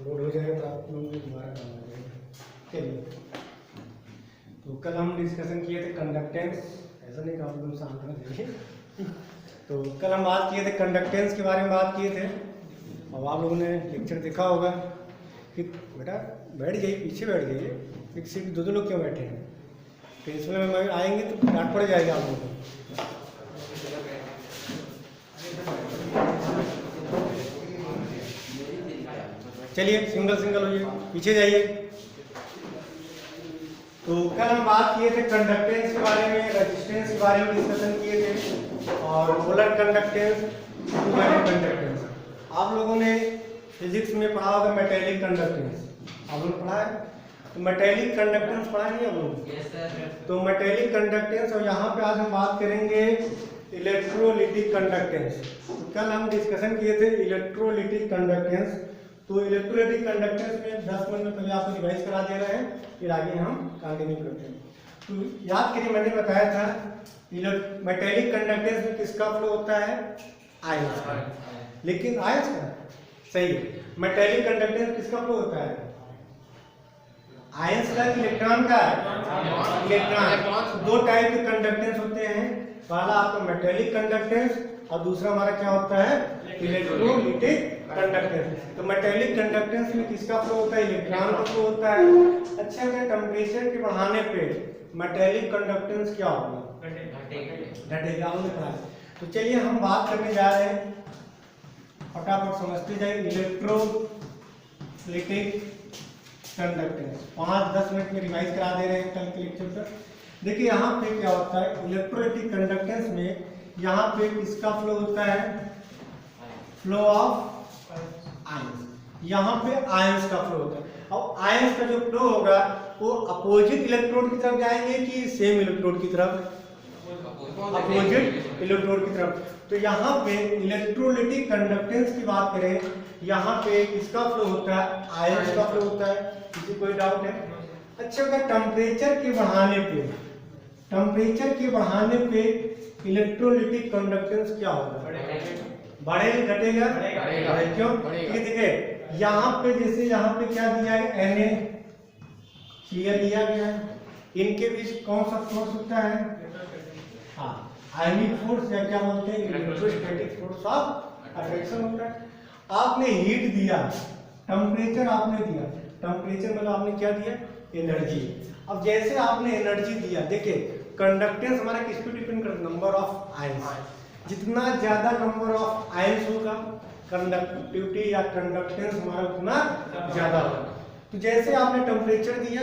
Load हो जाएगा तो आप लोगों को दोबारा काम आ जाएगा। चलिए, तो कल हम डिस्कशन किए थे कंडक्टेंस, ऐसा नहीं कि आप लोग शांत रह जाइए। तो कल हम बात किए थे कंडक्टेंस के बारे में बात किए थे। अब आप लोगों ने लेक्चर देखा होगा कि बेटा बैठ जाइए, पीछे बैठ जाइए, एक सीट दो लोग क्यों बैठे हैं। प्रिंसिपल में आएंगे तो डांट पड़ जाएगा आप लोगों को। चलिए सिंगल सिंगल होइए, पीछे जाइए। तो कल हम बात किए थे कंडक्टेंस के बारे में, रेजिस्टेंस के बारे में डिस्कशन किए थे, और polar conductance, two wire conductance. आप लोगों ने फिजिक्स में पढ़ा होगा मेटेलिक कंडक्टेंस, आप लोग पढ़ा है? तो मेटेलिक कंडक्टेंस पढ़ा नहीं आप लोग? तो मेटेलिक कंडक्टेंस, और यहाँ पे आज हम बात करेंगे इलेक्ट्रोलिटिक कंडक्टेंस। तो कल हम डिस्कशन किए थे इलेक्ट्रोलिटिक कंडक्टेंस। तो इलेक्ट्रोलिटिक कंडक्टेंस में 10 मिनट में पहले आपको रिवाइज करा दे रहे हैं, फिर आगे हम कंटिन्यू करते हैं। तो याद करिए, मैंने बताया था मेटेलिक कंडक्टेंस में किसका फ्लो होता है? आयंस का। लेकिन आयंस का सही है। मेटेलिक कंडक्टेंस किसका फ्लो होता है? आयंस का, इलेक्ट्रॉन का। इलेक्ट्रॉन। दो टाइप के कंडक्टेंस होते हैं, पहला आपका मेटेलिक कंडक्टेंस और दूसरा हमारा क्या होता है? Electrolytic conductance. तो मेटेलिक कंडक्टेंस में किसका फ्लो होता है? इलेक्ट्रॉन का फ्लो होता है। अच्छा, अगर टेम्परेचर के बढ़ाने पे मेटेलिक कंडक्टेंस क्या होगा? घटेगा। तो चलिए हम बात करने जा रहे हैं, फटाफट समझते जाइए। इलेक्ट्रोलिटिक कंडक्टेंस 5-10 मिनट में रिवाइज करा दे रहे हैं कल के लेक्चर पर। देखिए यहाँ पे क्या होता है, इलेक्ट्रोलिटिक कंडक्टेंस में यहाँ पे किसका फ्लो होता है? Flow of ions. यहाँ पे आयंस का फ्लो होता है, और आयंस का जो फ्लो होगा वो अपोजिट इलेक्ट्रोड की तरफ जाएंगे कि सेम इलेक्ट्रोड की तरफ? अपोजिट इलेक्ट्रोड की तरफ। तो यहाँ पे इलेक्ट्रोलिटिक कंडक्टेंस की बात करें, यहाँ पे किसका फ्लो होता है? आयंस का फ्लो होता है। किसी कोई डाउट है? अच्छा, अगर टेम्परेचर के बढ़ाने पे इलेक्ट्रोलिटिक कंडक्टेंस क्या होगा? बढ़ेगा, घटेगा? क्यों? देखिए यहाँ पे, जैसे यहाँ पे क्या दिया है? Na क्लियर दिया गया है। इनके बीच कौन सा फोर्स होता है? हाँ, आयनिक फोर्स, या क्या बोलते हैं, इलेक्ट्रोस्टैटिक फोर्स ऑफ अट्रैक्शन होता है। आपने हीट दिया, टेम्परेचर आपने दिया, टेम्परेचर मतलब आपने क्या दिया? एनर्जी। अब जैसे आपने एनर्जी दिया, देखिए कंडक्टेंस हमारा किस पे डिपेंड करता है? Number of ions. जितना ज्यादा नंबर ऑफ आयंस होगा, कंडक्टिविटी या कंडक्टेंस हमारा उतना ज्यादा होगा। तो जैसे आपने टेम्परेचर दिया,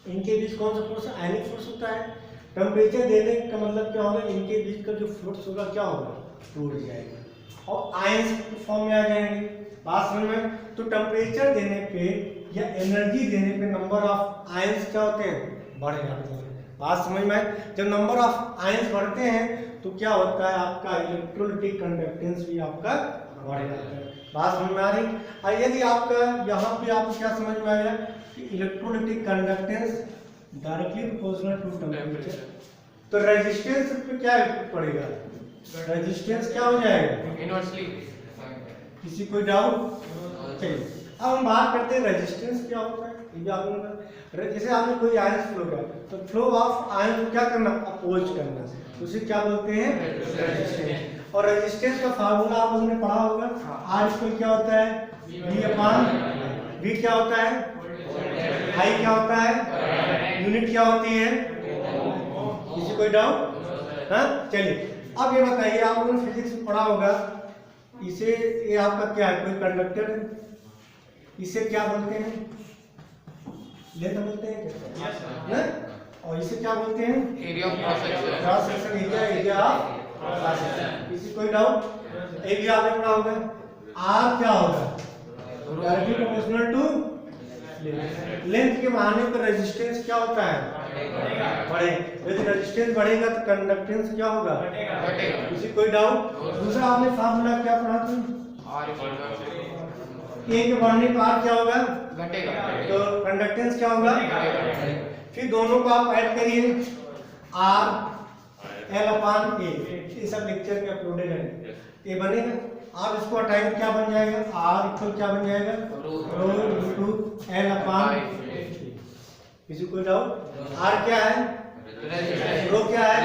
इनके बीच कौन सा फोर्स? आयनिक फोर्स होता है। टेम्परेचर देने का मतलब क्या होगा? इनके बीच का जो फोर्स होगा क्या होगा? टूट जाएगा और आयंस फॉर्म में आ जाएंगे। बात समझ में? तो टेम्परेचर देने पे या एनर्जी देने पे नंबर ऑफ आयंस क्या होते हैं? बढ़ जाते हैं। बात समझ में? जब नंबर ऑफ आयंस बढ़ते हैं तो क्या होता है? आपका इलेक्ट्रोलिटिक कंडक्टेंस भी आपका बढ़ जाता है। बात समझ में आ रही? और यदि आपका यहाँ पे आपको क्या समझ में आया कि electrolytic conductance directly proportional to temperature, तो रेजिस्टेंस पे क्या इफेक्ट पड़ेगा? रेजिस्टेंस क्या हो जाएगा? इनवर्सली। किसी कोई डाउट? चलिए अब हम बात करते हैं रेजिस्टेंस क्या होता है। ये भी आपने, जैसे आपने कोई आयंस फ्लो किया तो फ्लो ऑफ आयंस को क्या करना? अपोज करना। उसे क्या बोलते हैं? रेजिस्टेंस। और रेजिस्टेंस का फार्मूला आप लोगों ने पढ़ा होगा। आर इक्वल क्या होता है? V/V क्या होता है? I क्या होता है? यूनिट क्या होती है? किसी कोई डाउट? हाँ, चलिए अब ये बताइए, आप लोगों ने फिजिक्स में पढ़ा होगा, इसे, ये आपका क्या है? कोई कंडक्टर है, इसे क्या बोलते हैं? लेंथ बोलते हैं क्या? और इसे क्या बोलते हैं? Area of cross section. Cross section area, area of cross section. किसी कोई डाउट? एरिया आपने पढ़ा होगा। आर क्या होगा? डायरेक्टली प्रोपोर्शनल टू लेंथ के बढ़ाने पर रेजिस्टेंस क्या होता है? बढ़ेगा। यदि रेजिस्टेंस बढ़ेगा तो कंडक्टेंस क्या होगा? घटेगा। किसी कोई डाउट? दूसरा आपने फार्मूला क्या पढ़ा था? ए के बढ़ने पर आर क्या होगा? घटेगा। तो कंडक्टेंस क्या होगा? फिर दोनों को आप ऐड करिए, आर L/A। ये सब लेक्चर में अपलोडेड है। ये बनेगा। आप इसको हटाएंगे क्या बन जाएगा, आर इक्वल क्या बन जाएगा, रो इंटू एल अपान। किसी को डाउट? आर क्या है, रो क्या है,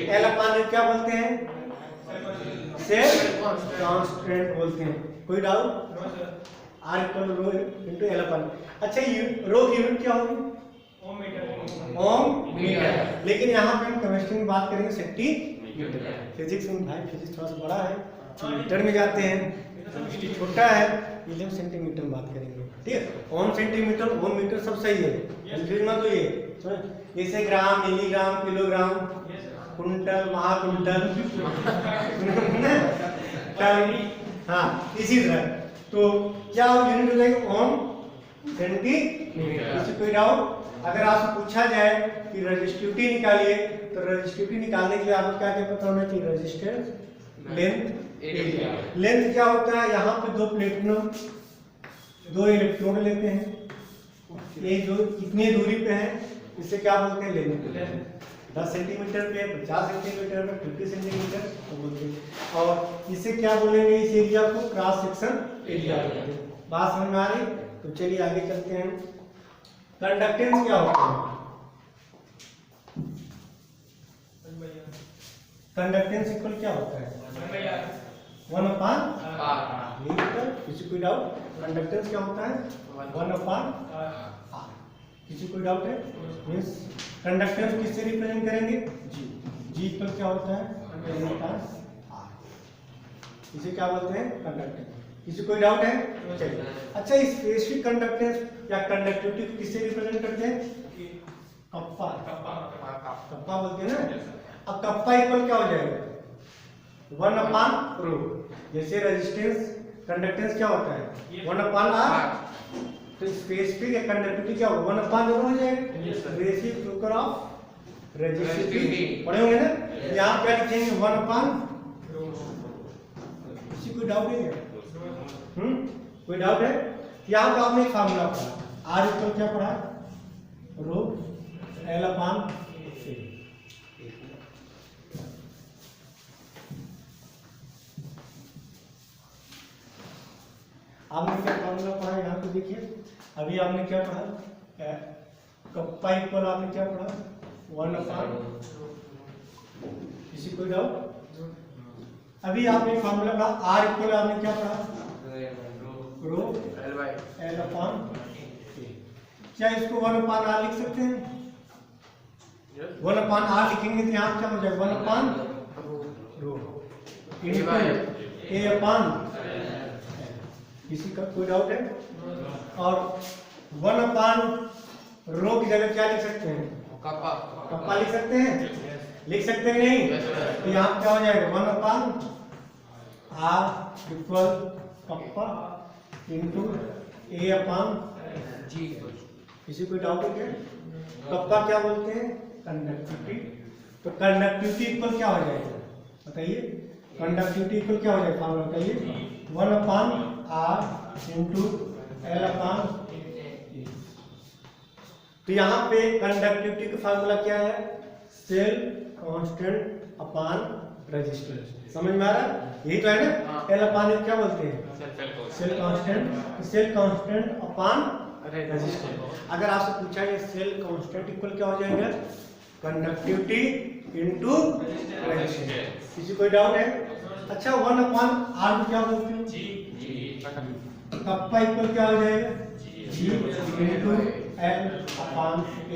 एल अपान क्या बोलते हैं, सेल्फ कांस्टेंट बोलते हैं। कोई doubt? R equal rho into L upon. अच्छा रो की यूनिट क्या होगी, ओम मीटर। लेकिन यहाँ पे हम केमिस्ट्री में बात करेंगे सेंटीमीटर। फिजिक्स में भाई फिजिक्स थोड़ा सा बड़ा है, मीटर में जाते हैं, केमिस्ट्री छोटा है, इसलिए हम सेंटीमीटर में बात करेंगे। ठीक है, ओम सेंटीमीटर ओम मीटर सब सही है, कंफ्यूज मत होइए। जैसे ग्राम, मिलीग्राम, किलोग्राम, कुंटल, महाकुंटल हाँ इसी तरह। तो क्या यूनिट हो जाएगी, ओम सेंटीमीटर। इससे कोई डाउट? अगर आपसे पूछा जाए कि रेजिस्टिविटी निकालिए, तो रेजिस्टिविटी निकालने के लिए आपको क्या क्या पता होना चाहिए, रेजिस्टेंस, लेंथ, एरिया। लेंथ क्या होता है, यहाँ पे दो प्लेटिनम दो इलेक्ट्रोड लेते हैं, ये जो कितनी दूरी पे है इसे क्या बोलते हैं, लेंथ। 10 सेंटीमीटर पे, 50 सेंटीमीटर पे, 50 सेंटीमीटर तो बोलते हैं। और इसे क्या बोलेंगे, इस एरिया को क्रॉस सेक्शन एरिया बोलते हैं। बात समझ में आ रही? तो चलिए आगे चलते हैं। कंडक्टेंस क्या होता है, कंडक्टेंस इक्वल क्या होता है, 1 अपान मीटर। किसी कोई डाउट? कंडक्टेंस क्या होता है, 1 अपान आर। किसी कोई डाउट है? मींस कंडक्टेंस किससे रिप्रेजेंट करेंगे, जी इक्वल क्या होता है, 1 अपान आर। इसे क्या बोलते हैं, कंडक्टेंस। किसी कोई डाउट है? चलिए। अच्छा स्पेसिफिक कंडक्टेंस या कंडक्टिविटी को किससे रिप्रेजेंट करते हैं, कप्पा, कप्पा बोलते हैं ना। अब कप्पा इक्वल क्या हो जाएगा, 1 अपान रो। जैसे रेजिस्टेंस कंडक्टेंस क्या होता है, 1 अपान आर, तो स्पेसिफिक या कंडक्टिविटी क्या होगा, 1 अपान रो हो जाएगा। बेसिक फ्यूचर ऑफ रेजिस्टिविटी पढ़े होंगे ना। यहाँ क्या लिखेंगे, 1 अपान। किसी कोई डाउट है? कोई डाउट है? यहाँ पे आपने एक फार्मूला पढ़ा, आर इक्वल क्या पढ़ा, रो एल अपान ए। आपने क्या फार्मूला पढ़ा, यहाँ पे देखिए। अभी आपने क्या पढ़ा, कप्पा इक्वल आपने क्या पढ़ा, 1 अपान। किसी कोई डाउट? अभी आपने फार्मूला पढ़ा, आर इक्वल आपने क्या पढ़ा, रो एल अपान ए। क्या इसको 1 अपान आर लिख सकते हैं, 1 अपान आर लिखेंगे तो यहाँ क्या हो जाएगा, 1 अपान रो इंटू ए अपान। किसी का कोई डाउट है? और 1 अपान रो की जगह क्या लिख सकते हैं, कप्पा लिख सकते हैं, लिख सकते हैं नहीं? तो यहाँ क्या हो जाएगा, 1 upon R equal kappa into ए अपान जी। किसी कोई डाउट है क्या? कप्पा क्या बोलते हैं, कंडक्टिविटी। तो कंडक्टिविटी इक्वल क्या हो जाएगा, बताइए? कंडक्टिविटी इक्वल क्या हो जाएगा, फार्मूला बताइए, 1 अपान आर इंटू एल अपान ए। तो यहाँ पे कंडक्टिविटी का फार्मूला क्या है, सेल्फ कांस्टेंट अपान रेजिस्टेंस। समझ में आ रहा है? यही तो है ना। एल अपान ए क्या बोलते हैं, सेल्फ कांस्टेंट। सेल्फ कांस्टेंट अपान रेजिस्टेंस। अगर आपसे पूछा है सेल कांस्टेंट इक्वल क्या हो जाएगा, कंडक्टिविटी इनटू रेजिस्टेंस। किसी कोई डाउट है? अच्छा 1 अपान आर को क्या बोलते हैं, जी। कप्पा इक्वल क्या हो जाएगा, जी इनटू एल अपान ए।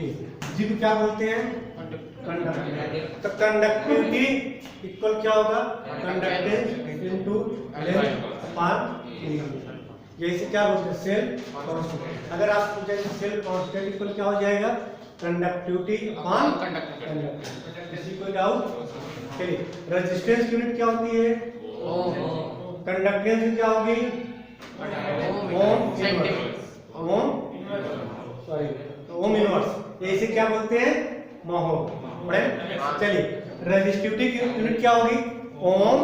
जी को क्या बोलते हैं, कंडक्टिविटी। तो कंडक्टिविटी इक्वल क्या होगा, कंडक्टेंस इनटू लेंथ अपान ए। जैसे क्या बोलते हैं, सेल कांस्टेंट। अगर आप पूछे सेल कांस्टेंट इक्वल क्या हो जाएगा, कंडक्टिविटी अपॉन कंडक्टेंस। किसी कोई डाउट? चलिए रेजिस्टेंस यूनिट क्या होती है, कंडक्टेंस क्या होगी, ओम सॉरी ओम इनवर्स। इसे क्या बोलते हैं, महो। पढ़े? चलिए रेजिस्टिविटी की यूनिट क्या होगी, ओम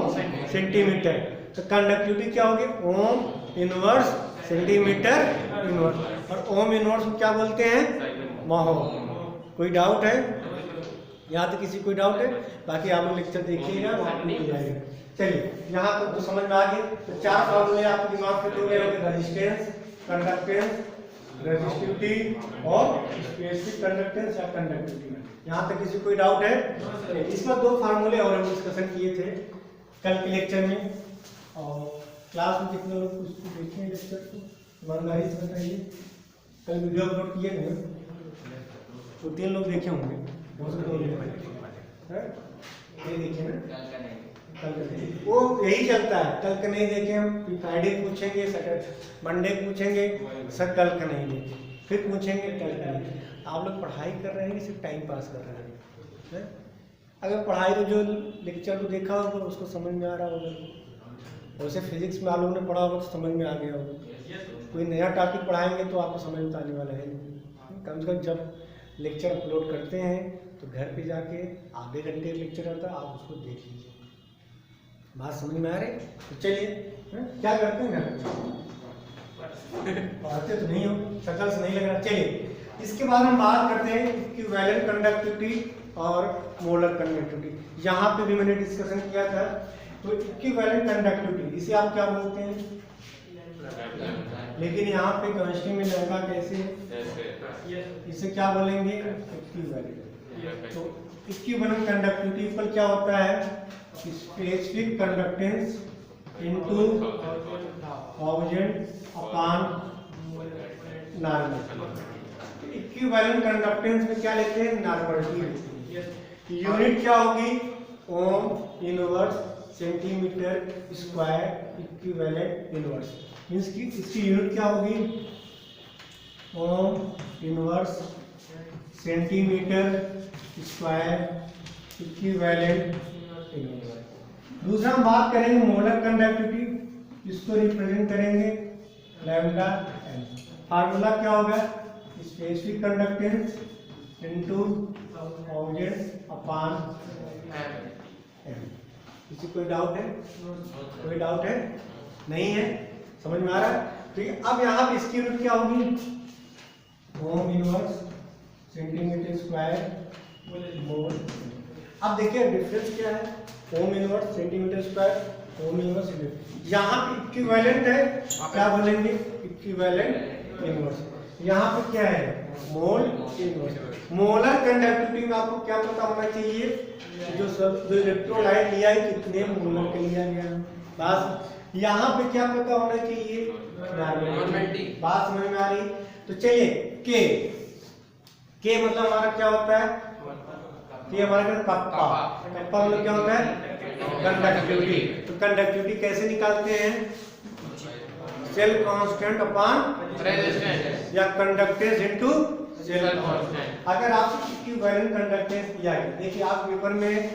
सेंटीमीटर। तो कंडक्टिविटी क्या होगी, ओम इनवर्स सेंटीमीटर इनवर्स। और ओम इनवर्स क्या बोलते हैं, महो। कोई डाउट है? यहाँ तक किसी कोई डाउट है? बाकी आप लोग लेक्चर देखिएगा, वहाँ पे मिल जाएगा। चलिए यहाँ तक तो समझ में आ गए। तो 4 फॉर्मूले आपके दिमाग में तो गए, रेजिस्टेंस, कंडक्टेंस, रेजिस्टिविटी और स्पेसिफिक कंडक्टेंस या कंडक्टिविटी। यहाँ तक किसी कोई डाउट है? इसमें 2 फार्मूले और हम डिस्कशन किए थे कल के लेक्चर में। और क्लास में कितने लोग कुछ देखे हैं लेक्चर को, ईमानदारी से बताइए। कल वीडियो अपलोड किए थे, तो 3 लोग देखे होंगे, बहुत से 2 लोग ये देखे ना। कल का वो यही चलता है, कल का नहीं देखे हम, फ्राइडे पूछेंगे, सैटरडे मंडे पूछेंगे, सर कल का नहीं देखे, फिर पूछेंगे कल का नहीं। आप लोग पढ़ाई कर रहे हैं कि सिर्फ टाइम पास कर रहे हैं? अगर पढ़ाई तो जो लेक्चर को देखा होगा उसको समझ में आ रहा होगा, वैसे फिजिक्स में आप लोगों ने पढ़ा होगा तो समझ में आ गया होगा। कोई नया टॉपिक पढ़ाएंगे तो आपको समझ में आने वाला है। कम से कम जब लेक्चर अपलोड करते हैं तो घर पे जाके आधे घंटे लेक्चर आता है, आप उसको देख लीजिए। बात समझ में आ रही? तो चलिए क्या करते हैं पढ़ाते तो नहीं हो, शक्ल से नहीं लग रहा। चलिए इसके बाद हम बात करते हैं इक्विवेलेंट कंडक्टिविटी और मोलर कंडक्टिविटी। यहाँ पे भी मैंने डिस्कशन किया था। तो इक्विवेलेंट कंडक्टिविटी इसे आप क्या बोलते हैं? लेकिन यहाँ पे केमिस्ट्री में लड़का कैसे इसे क्या बोलेंगे? इक्विवेलेंट। तो इक्विवेलेंट कंडक्टिविटी पर क्या होता है? Specific conductance into thousand upon normal. Equivalent conductance में क्या लेते हैं? नॉर्मलिटी। यूनिट क्या होगी? Ohm inverse centimetre square equivalent inverse. Means की इसकी यूनिट क्या होगी? Ohm inverse centimetre square equivalent inverse. दूसरा हम बात करेंगे मोलर कंडक्टिविटी, इसको रिप्रेजेंट करेंगे लैम्डा एन। फार्मूला क्या होगा? Specific conductance into thousand upon N. किसी कोई डाउट है? कोई डाउट है? नहीं है? समझ में आ रहा है? ठीक है। अब यहाँ पे इसकी यूनिट क्या होगी? Ohm inverse centimetre square mole. अब देखिए डिफरेंस क्या है? ओम इनवर्स सेंटीमीटर स्क्वायर, ओम इनवर्स सेंटीमीटर। यहाँ पे इक्विवेलेंट है, क्या बोलेंगे? Equivalent inverse. यहाँ पे क्या है? Mole inverse. मोलर कंडक्टिविटी में आपको क्या पता होना चाहिए? जो इलेक्ट्रोलाइट लिया है कितने मोलर के लिया गया है। बस यहाँ पे क्या पता होना चाहिए? नॉर्मलिटी। बात समझ में आ रही? तो चलिए के मतलब हमारा क्या होता है? ये हमारा कप्पा। कप्पा मतलब क्या होता है? कंडक्टिविटी। तो कंडक्टिविटी कैसे निकालते हैं? सेल कांस्टेंट अपॉन रेजिस्टेंस या कंडक्टेंस इनटू सेल कांस्टेंट। अगर आपसे इक्विवेलेंट कंडक्टेंस दिया है, देखिए आप पेपर में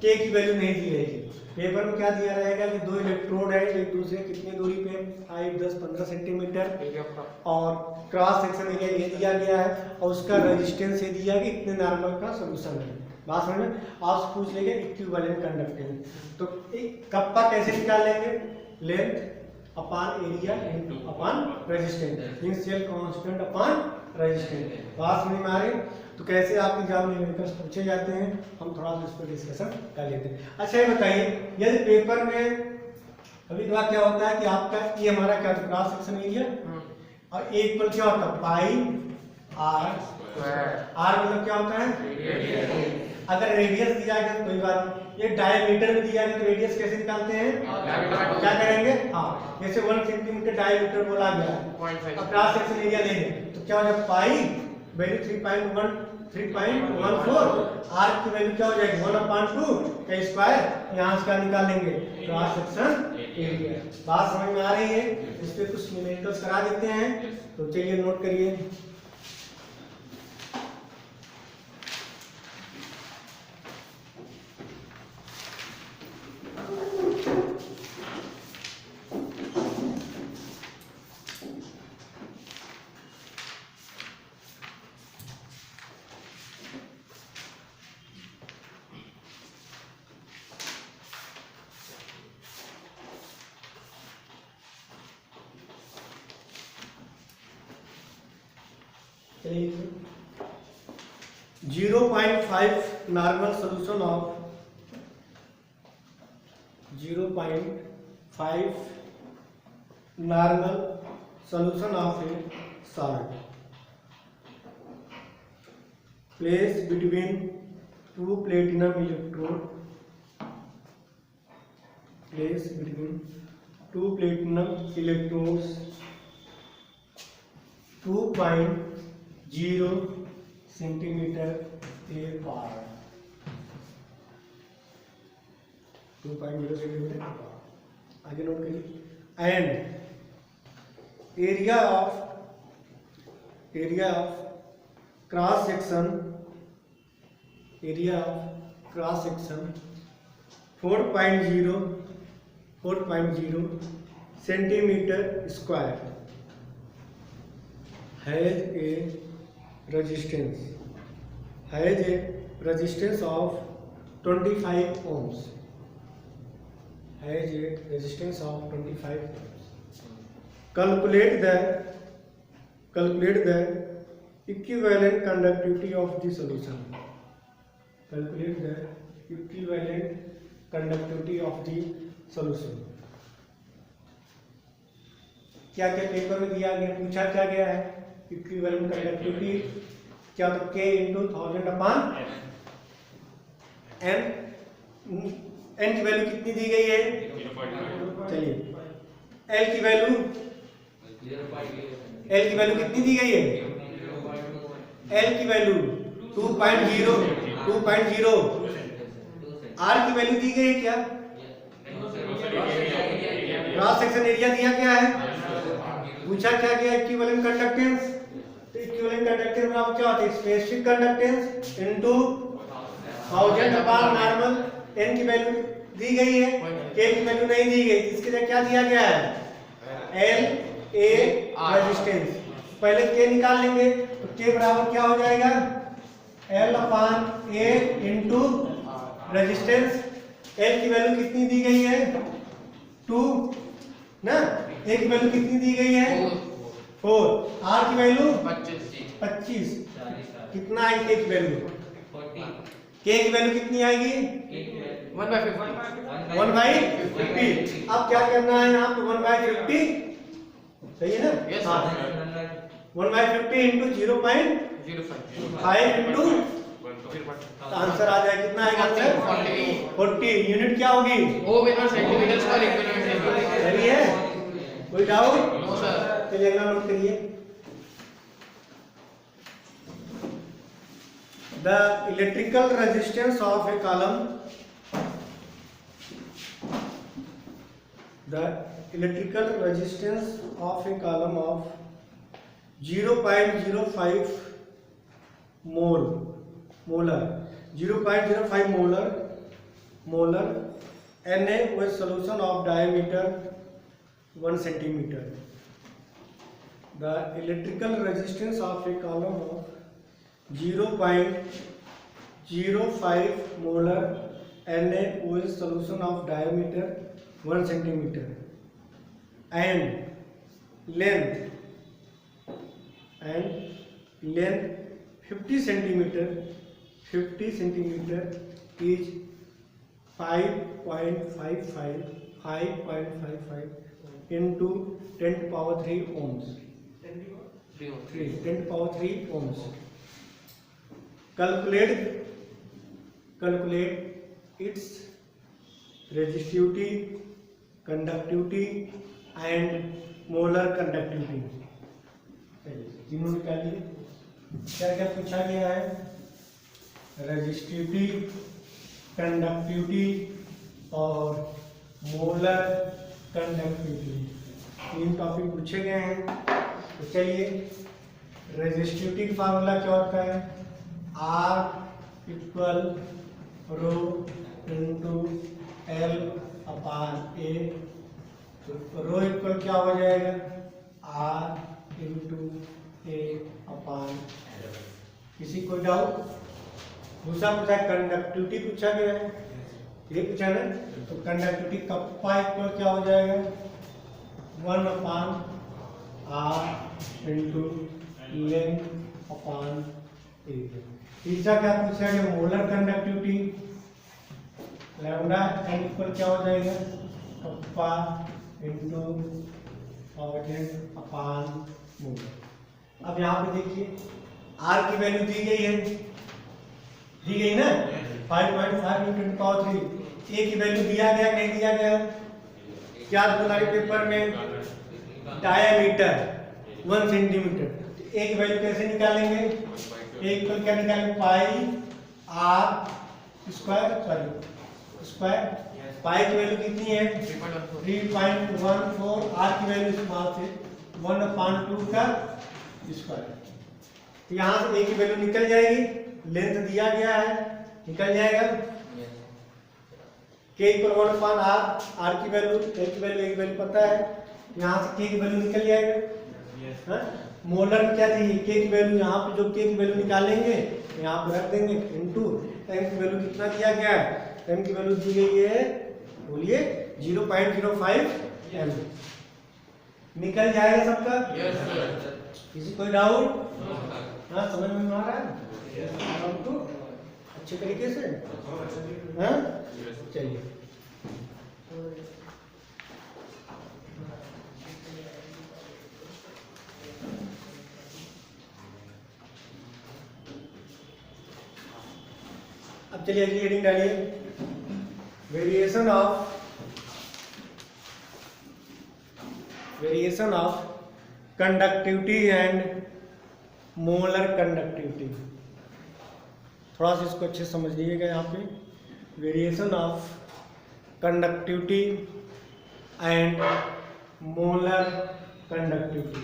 के की वैल्यू नहीं दी रहेगी। पेपर में क्या दिया रहेगा कि 2 इलेक्ट्रोड है एक दूसरे कितनी दूरी पे 5, 10, 15 सेंटीमीटर और क्रॉस सेक्शन एरिया ये दिया गया है और उसका रेजिस्टेंस ये दिया है कि इतने नॉर्मल का सॉल्यूशन है। बात समझ में? आप पूछ लेंगे इक्विवेलेंट कंडक्टेंस। तो एक कप्पा कैसे निकाल लेंगे? Length upon area upon resistance means cell constant upon resistance. बात समझ में आ रही? तो कैसे आप एग्जाम न्यूमेरिकल्स पूछे जाते हैं, हम थोड़ा सा इस पर डिस्कशन कर लेते हैं। अच्छा ये बताइए, यदि पेपर में कभी कभार क्या होता है कि आपका ये हमारा क्या क्रॉस सेक्शन एरिया और एक पर क्या होता है? पाई आर मतलब क्या होता है? अगर रेडियस दिया गया तो कोई बात नहीं, ये डायमीटर में दिया गया तो रेडियस कैसे निकालते हैं? क्या करेंगे? हाँ जैसे 1 सेंटीमीटर डायमीटर बोला गया, अब क्रॉस सेक्शन एरिया लेंगे तो क्या हो जाएगा? पाई वैल्यू 3.14, आर की वैल्यू क्या हो जाएगी? 1/2 का स्क्वायर, यहाँ से क्या निकाल लेंगे? Cross section area. बात समझ में आ रही है? इस पे कुछ न्यूमेरिकल्स करा देते हैं, तो चलिए नोट करिए। 0.5 normal solution of 0.5 normal solution of a salt placed between two platinum electrode, placed between two platinum electrodes 2.0 centimeter apart, 2.0 centimeter apart. आगे नोट करिए. And area of cross section 4.0 centimeter square has a resistance of 25 ohms. Has a resistance of 25 ohms. Calculate the equivalent conductivity of the solution. Calculate the equivalent conductivity of the solution. क्या क्या paper में दिया गया, पूछा क्या गया है? Equivalent conductivity क्या, तो K इंटू 1000 अपान M. N की वैल्यू कितनी दी गई है? चलिए L की वैल्यू कितनी दी गई है? L की वैल्यू 2.0. R की वैल्यू दी गई है क्या? क्रॉस सेक्शन एरिया दिया क्या है? पूछा क्या गया? Equivalent conductance. तो इक्विवेलेंट कंडक्टेंस बराबर क्या होता है? स्पेसिफिक कंडक्टेंस इनटू 1000 अपान नॉर्मल. n की वैल्यू दी गई है, k की वैल्यू नहीं दी गई. इसके लिए क्या दिया गया है? L A resistance. पहले k निकाल लेंगे तो k बराबर क्या हो जाएगा? L upon A into resistance. L की वैल्यू कितनी दी गई है? 2 ना. A की वैल्यू कितनी दी गई है? 4. R की वैल्यू 25. कितना आएगी k की वैल्यू? 40. k की वैल्यू कितनी आएगी? 1/50. अब क्या करना है यहाँ पे? 1/50 सही है ना? Yes, हाँ. 1/50 इंटू 0.5 इंटू आंसर आ जाए. कितना आएगा आंसर? 40. यूनिट क्या होगी? सेंटीमीटर स्क्वायर इक्विवेलेंट है. सही है. कोई डाउट? No sir. चलिए अगला नोट करिए. The electrical resistance of a column. The electrical resistance of a column of 0.05 molar 0.05 molar Na with solution of diameter 1 centimeter. The electrical resistance of a column of 0.05 molar Na with solution of diameter 1 centimeter and length 50 centimeter is 5.55 into 10 to power 3 ohms. 10 to power 3 ohms. Calculate its resistivity, conductivity and molar conductivity. तीनों निकालिए. क्या क्या पूछा गया है? Resistivity, conductivity और molar conductivity. 3 topic पूछे गए हैं. तो चलिए रेजिस्टिविटी का फार्मूला क्या होता है? R equal rho into L upon A. तो रो इक्वल क्या हो जाएगा? R into A upon. किसी को डाउट? दूसरा पूछा कंडक्टिविटी पूछा गया है. ये पूछा ना. तो कंडक्टिविटी कप्पा इक्वल क्या हो जाएगा? 1 upon R into length upon ठीक है। तीसरा क्या पूछा है, molar conductivity lambda N equal क्या हो जाएगा, kappa into thousand upon molar. अब यहाँ पे देखिए आर की वैल्यू दी गई है, दी गई ना 5.5 × 10⁻³ ए की वैल्यू दिया गया नहीं दिया गया, क्या बोला है पेपर में, डायामीटर 1 सेंटीमीटर। ए की वैल्यू कैसे निकालेंगे, ए इक्वल क्या निकालेंगे, पाई आर स्क्वायर स्क्वायर। पाई की वैल्यू कितनी है 3.14, आर की वैल्यू स्मॉल से 1/2 का स्क्वायर। तो यहाँ से ए की वैल्यू निकल जाएगी, लेंथ दिया गया है निकल जाएगा, k इक्वल 1/r, आर की वैल्यू ए की वैल्यू पता है, यहाँ से k की वैल्यू निकल जाएगा। हाँ? मोलर क्या चाहिए, k की वैल्यू, यहाँ पे जो k की वैल्यू निकालेंगे यहाँ पे रख देंगे इनटू m की वैल्यू कितना दिया गया है, m की वैल्यू दी गई है बोलिए 0.05 m। निकल जाएगा सबका, किसी कोई डाउट, हाँ समझ में आ रहा है आपको अच्छे तरीके से, हाँ चलिए। अब चलिए अगली हेडिंग डालिए, variation of conductivity and molar conductivity. थोड़ा सा इसको अच्छे से समझ लीजिएगा, यहाँ पे variation of conductivity and molar conductivity.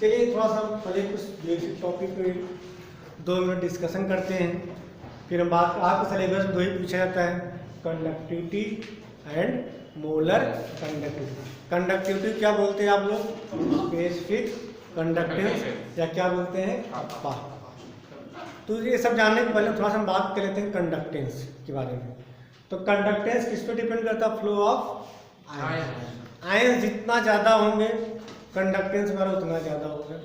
चलिए थोड़ा सा पहले कुछ बेसिक टॉपिक पे 2 मिनट डिस्कशन करते हैं, फिर हम बात, आपके सिलेबस में 2 ही पूछा जाता है, conductivity and molar conductivity. Conductivity क्या बोलते हैं आप लोग, स्पेसिफिक कंडक्टेंस या क्या बोलते हैं अप्पा। तो ये सब जानने के पहले थोड़ा सा हम बात कर लेते हैं कंडक्टेंस के बारे में। तो कंडक्टेंस किस पे डिपेंड करता है, फ्लो ऑफ आयन। आयन जितना ज़्यादा होंगे कंडक्टेंस हमारा उतना ज़्यादा होगा।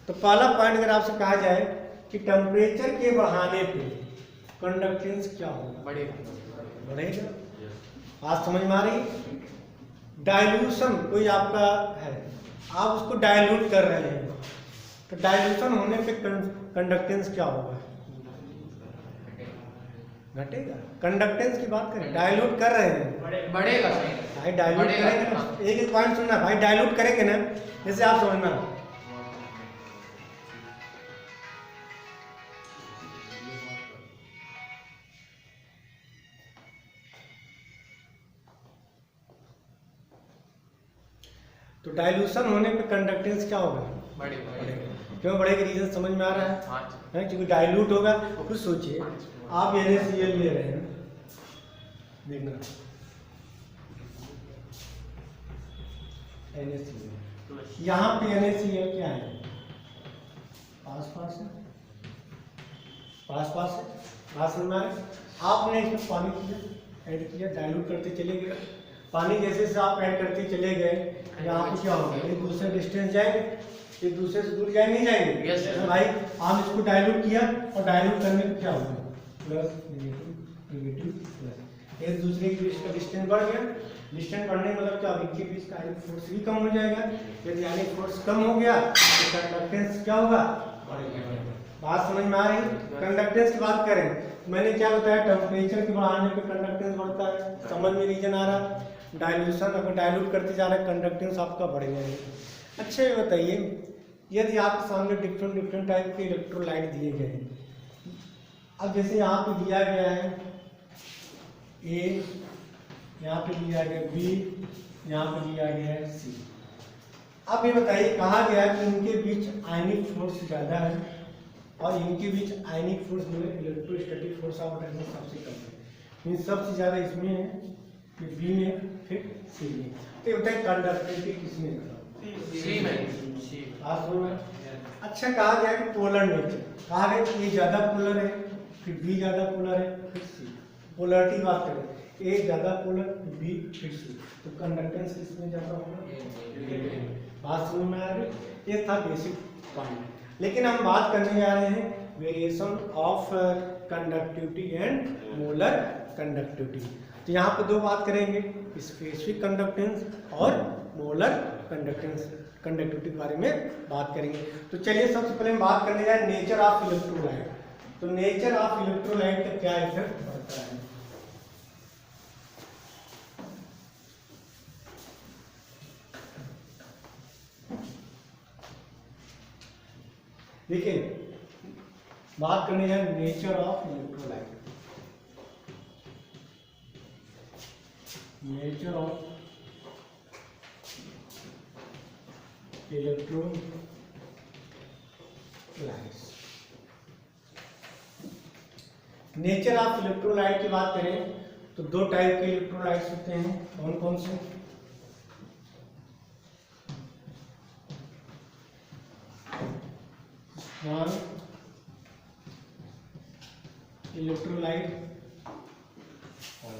तो पहला पॉइंट अगर आपसे कहा जाए कि टेम्परेचर के बढ़ाने पे कंडक्टेंस क्या होगा, बढ़ेगा। आज समझ में आ रही, डाइल्यूशन कोई आपका है, आप उसको डाइल्यूट कर रहे हैं, तो डाइल्यूशन होने पे कंडक्टेंस क्या होगा, घटेगा। कंडक्टेंस की बात करें, डाइल्यूट कर रहे हैं, बढ़ेगा भाई डाइल्यूट करेंगे ना, एक पॉइंट सुनना भाई, डाइल्यूट करेंगे ना, जैसे आप समझना तो डाइल्यूशन होने पे कंडक्टेंस क्या होगा, बढ़ेगा। क्यों बढ़ेगा, रीजन समझ में आ रहा है, क्योंकि डाइल्यूट होगा। कुछ सोचिए, आप NaCl ले रहे हैं, देखना NaCl, यहाँ पे NaCl क्या है, पास है, पास में आ रहा है। आपने इसमें पानी ऐड किया, डाइल्यूट करते चले गए, पानी जैसे से आप ऐड करते चले गए, यहाँ पे क्या होगा, एक दूसरे डिस्टेंस जाएंगे, एक दूसरे से दूर जाएंगे, नहीं जाएंगे। yes, तो भाई आप इसको डाइल्यूट किया, और डाइल्यूट करने पे क्या होगा, प्लस नेगेटिव प्लस, एक दूसरे के बीच का डिस्टेंस बढ़ गया। डिस्टेंस बढ़ने मतलब क्या, इनके बीच का आयनिक फोर्स भी कम हो जाएगा। यदि आयनिक फोर्स कम हो गया तो कंडक्टेंस क्या होगा, बढ़ेगा। बात समझ में आ रही, कंडक्टेंस की बात करें, मैंने क्या बताया, टेम्परेचर के बढ़ाने पे कंडक्टेंस बढ़ता है, समझ में रीजन आ रहा। डाइल्यूशन, अगर डाइल्यूट करते जा रहे हैं कंडक्टेंस आपका बढ़ेगा। अच्छा ये बताइए, यदि आपके सामने डिफरेंट टाइप के इलेक्ट्रोलाइट दिए गए हैं, अब जैसे यहाँ पे दिया गया है ए, यहाँ पे दिया गया B, यहाँ पे दिया गया है C। अब ये बताइए कहा गया है कि इनके बीच आयनिक फोर्स ज़्यादा है और इनके बीच आयनिक फोर्स में इलेक्ट्रोस्टैटिक फोर्स ऑफ अट्रैक्शन सबसे कम है। इन सबसे ज़्यादा इसमें है, फिर B में, फिर C में। तो ये बताइए कंडक्टिविटी किसमें ज़्यादा, अच्छा कहा गया कि पोलर नेचर, कहा गया कि ए ज़्यादा पोलर है, फिर B ज़्यादा पोलर है, फिर C। पोलरिटी बात करें, ए ज़्यादा पोलर, B फिर C, तो कंडक्टेंस किसमें ज़्यादा होगा, बात समझ में आ रही। ये था बेसिक पॉइंट। लेकिन हम बात करने जा रहे हैं variation of conductivity and molar conductivity. तो यहाँ पे दो बात करेंगे, स्पेसिफिक कंडक्टेंस और मोलर कंडक्टिविटी के बारे में बात करेंगे। तो चलिए सबसे पहले हम बात करने जाए नेचर ऑफ इलेक्ट्रोलाइट। तो नेचर ऑफ इलेक्ट्रोलाइट का क्या इफेक्ट पड़ता है। देखिए बात करने जाए nature of electrolyte. Nature of electrolytes. Nature of electrolyte की बात करें तो दो टाइप के इलेक्ट्रोलाइट्स होते हैं। कौन कौन से। इलेक्ट्रोलाइट और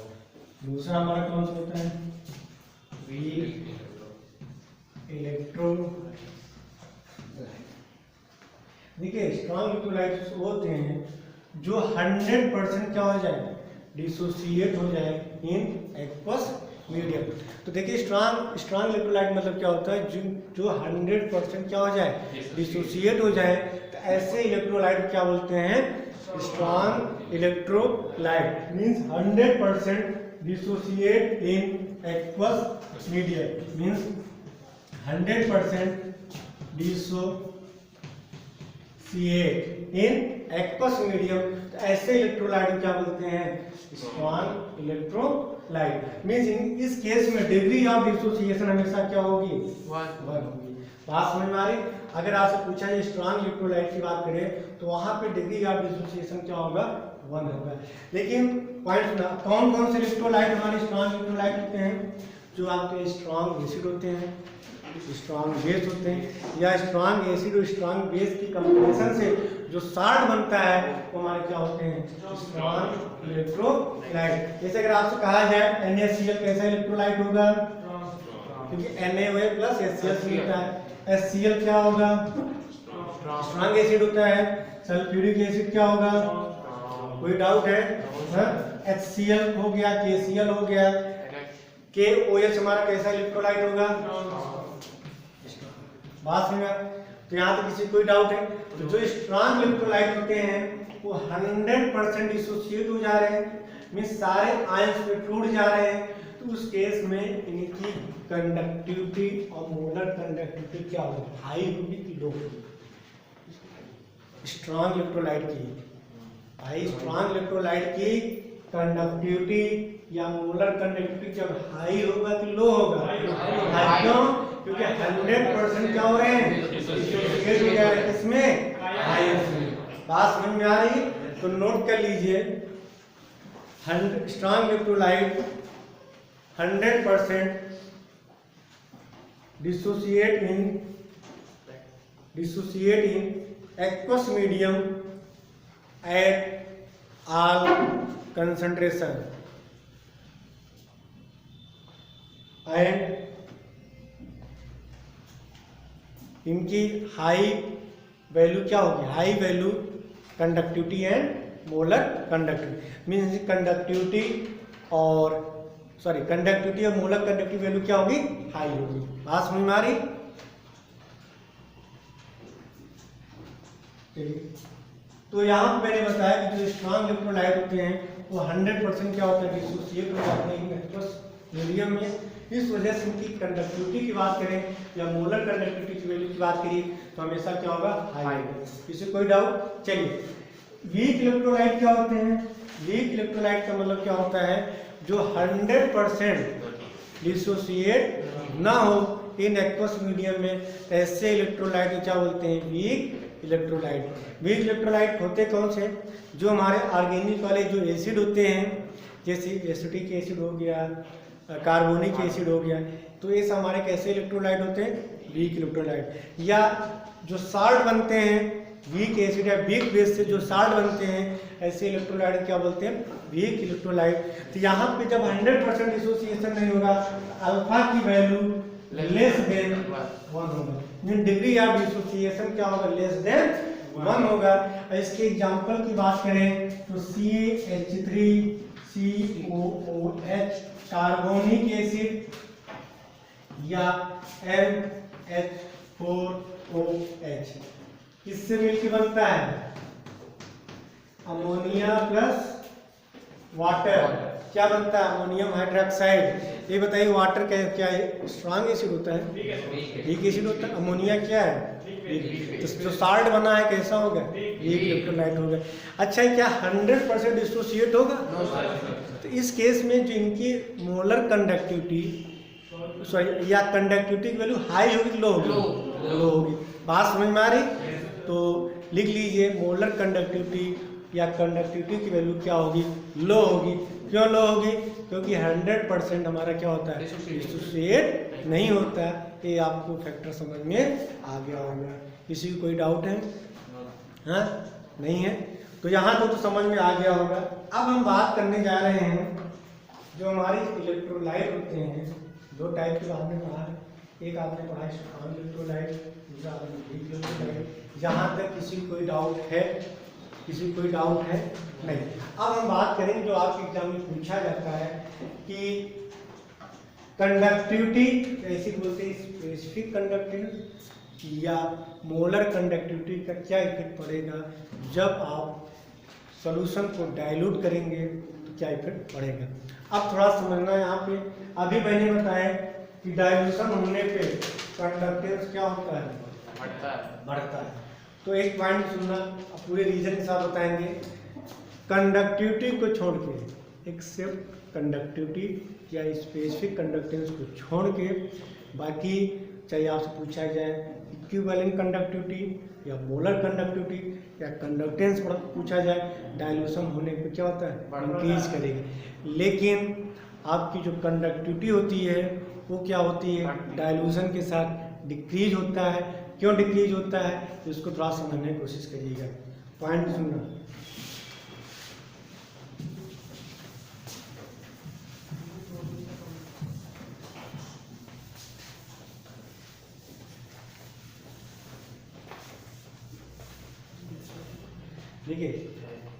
दूसरा हमारा कौन सा होता है, वीक इलेक्ट्रोलाइट। देखिए स्ट्रॉन्ग इलेक्ट्रोलाइट्स होते हैं जो 100% क्या हो जाए, डिसोसिएट हो जाए इन एक्वस मीडियम। तो देखिए स्ट्रॉन्ग इलेक्ट्रोलाइट मतलब क्या होता है, जो 100% क्या हो जाए, डिसोसिएट हो जाए। तो ऐसे इलेक्ट्रोलाइट क्या बोलते हैं, strong electrolyte. Means 100% dissociate in aqueous medium, means 100% dissociate in aqueous medium. तो ऐसे इलेक्ट्रोलाइट क्या बोलते हैं, स्ट्रॉन्ग इलेक्ट्रोलाइट। मींस इस केस में डिग्री ऑफ डिसोसिएशन हमेशा क्या होगी, 1 होगी। बात समझ में आ रही। अगर आपसे पूछा जाए स्ट्रॉन्ग इलेक्ट्रोलाइट की बात करें तो वहां पे डिग्री ऑफ डिसोसिएशन क्या होगा, 1 होगा। लेकिन पॉइंट कौन कौन से इलेक्ट्रोलाइट हमारे स्ट्रॉन्ग इलेक्ट्रोलाइट होते हैं, जो आपके स्ट्रॉन्ग एसिड होते हैं, स्ट्रॉन्ग बेस होते हैं, या स्ट्रॉन्ग एसिड और स्ट्रॉन्ग बेस की कॉम्बिनेशन से जो साल्ट बनता है वो हमारे क्या होते हैं, स्ट्रॉन्ग इलेक्ट्रोलाइट। जैसे अगर आपसे कहा जाए NaCl कैसा इलेक्ट्रोलाइट होगा, क्योंकि Na प्लस HCl होता है। HCl क्या होगा, स्ट्रॉन्ग एसिड होता है। सल्फ्यूरिक एसिड क्या होगा, कोई डाउट है, HCl हो गया, KCl हो गया। KOH हमारा कैसा इलेक्ट्रोलाइट होगा, बात समझ में। तो यहाँ तो किसी कोई डाउट है। तो जो स्ट्रॉन्ग इलेक्ट्रोलाइट होते हैं वो 100% डिसोसिएट हो जा रहे हैं, मींस सारे आयंस में टूट जा रहे हैं। तो उस केस में इनकी कंडक्टिविटी और मोलर कंडक्टिविटी क्या होगी, हाई होगी कि लो होगी। स्ट्रॉन्ग इलेक्ट्रोलाइट की स्ट्रॉन्ग इलेक्ट्रोलाइट की कंडक्टिविटी या मोलर कंडक्टिविटी जब हाई होगा कि लो होगा, हाई। क्यों, क्योंकि 100% क्या हो रहे हैं, डिसोसिएट हो जा रहे हैं। इसमें हाई में। बात समझ में आ रही। तो नोट कर लीजिए, strong electrolyte 100% dissociate in aqueous medium at all concentration and इनकी हाई वैल्यू क्या होगी, high value conductivity and molar conductivity. Means conductivity और मोलर कंडक्टिविटी वैल्यू क्या होगी, हाई होगी। बात समझ में आ रही। तो यहाँ पे मैंने बताया कि जो स्ट्रॉन्ग इलेक्ट्रोलाइट होते हैं वो 100% क्या होता है, डिसोसिएट हो जाते हैं एक्वस मीडियम में। इस वजह से इनकी कंडक्टिविटी की बात करें या मोलर कंडक्टिविटी की वैल्यू की बात करिए तो हमेशा क्या होगा, हाई। किसी कोई डाउट। चलिए वीक इलेक्ट्रोलाइट क्या होते हैं। वीक इलेक्ट्रोलाइट का मतलब क्या होता है, जो 100% डिसोसिएट ना हो इन एक्वस मीडियम में। ऐसे इलेक्ट्रोलाइट को क्या बोलते हैं, वीक इलेक्ट्रोलाइट। वीक इलेक्ट्रोलाइट होते कौन से, जो हमारे ऑर्गेनिक वाले जो एसिड होते हैं, जैसे एसिटिक एसिड हो गया, कार्बोनिक एसिड हो गया, तो ये सब हमारे कैसे इलेक्ट्रोलाइट होते हैं, वीक इलेक्ट्रोलाइट। या जो साल्ट बनते हैं वीक एसिड या वीक बेस से जो साल्ट बनते हैं, ऐसे इलेक्ट्रोलाइट क्या बोलते हैं, वीक इलेक्ट्रोलाइट। तो यहाँ पे जब 100% डिसोसिएशन नहीं होगा, अल्फा की वैल्यू लेस देन 1 होगा। मीन डिग्री ऑफ डिसोसिएशन क्या होगा, लेस देन 1 होगा। इसके एग्जांपल की बात करें तो CH3COOH कार्बोनिक एसिड या NH4OH किससे मिलकर बनता है, अमोनिया प्लस वाटर क्या बनता है, अमोनियम हाइड्रोक्साइड। ये बताइए वाटर क्या है, स्ट्रॉन्ग एसिड होता है, वीक एसिड होता है, अमोनिया क्या है, तो जो साल्ट बना है कैसा होगा, वीक इलेक्ट्रोलाइट होगा। अच्छा क्या 100% डिसोसिएट होगा? तो इस केस में जो इनकी मोलर कंडक्टिविटी सॉरी या कंडक्टिविटी की वैल्यू हाई होगी लो होगी, लो होगी। बात समझ में आ रही? तो लिख लीजिए मोलर कंडक्टिविटी या कंडक्टिविटी की वैल्यू क्या होगी, लो होगी। क्यों लो होगी? क्योंकि 100% हमारा क्या होता है, डिसोसिएट नहीं होता है। ये आपको फैक्टर समझ में आ गया होगा। किसी को कोई डाउट है? हाँ नहीं है? तो यहाँ तो समझ में आ गया होगा। अब हम बात करने जा रहे हैं जो हमारी इलेक्ट्रोलाइट होते हैं, दो टाइप के आपने पढ़ा है। एक आपने पढ़ा है स्ट्रॉन्ग इलेक्ट्रोलाइट, दूसरा आपने वीक इलेक्ट्रोलाइट। यहाँ तक किसी को कोई डाउट है? किसी को कोई डाउट है? नहीं। अब हम बात करेंगे जो आपके एग्जाम में पूछा जाता है कि कंडक्टिविटी ऐसी बोलते हैं स्पेसिफिक कंडक्टिविटी या मोलर कंडक्टिविटी का क्या इफेक्ट पड़ेगा जब आप सॉल्यूशन को डाइल्यूट करेंगे, तो क्या इफेक्ट पड़ेगा। अब थोड़ा समझना है यहाँ पे। अभी मैंने बताया कि डाइल्यूशन होने पे कंडक्टेंस क्या होता है, बढ़ता है। तो एक पॉइंट सुनना, पूरे रीजन के साथ बताएंगे। कंडक्टिविटी को छोड़ के, एक्सेप्ट कंडक्टिविटी या स्पेसिफिक कंडक्टेंस को छोड़ के बाकी चाहे आपसे पूछा जाए इक्विवेलेंट कंडक्टिविटी या मोलर कंडक्टिविटी या कंडक्टेंस पूछा जाए, डाइल्यूशन होने पे क्या होता है, इंक्रीज करेगी। लेकिन आपकी जो कंडक्टिविटी होती है वो क्या होती है, डाइल्यूशन के साथ डिक्रीज होता है। क्यों डिक्रीज होता है, तो इसको थोड़ा समझने की कोशिश करिएगा। पॉइंट सुनना,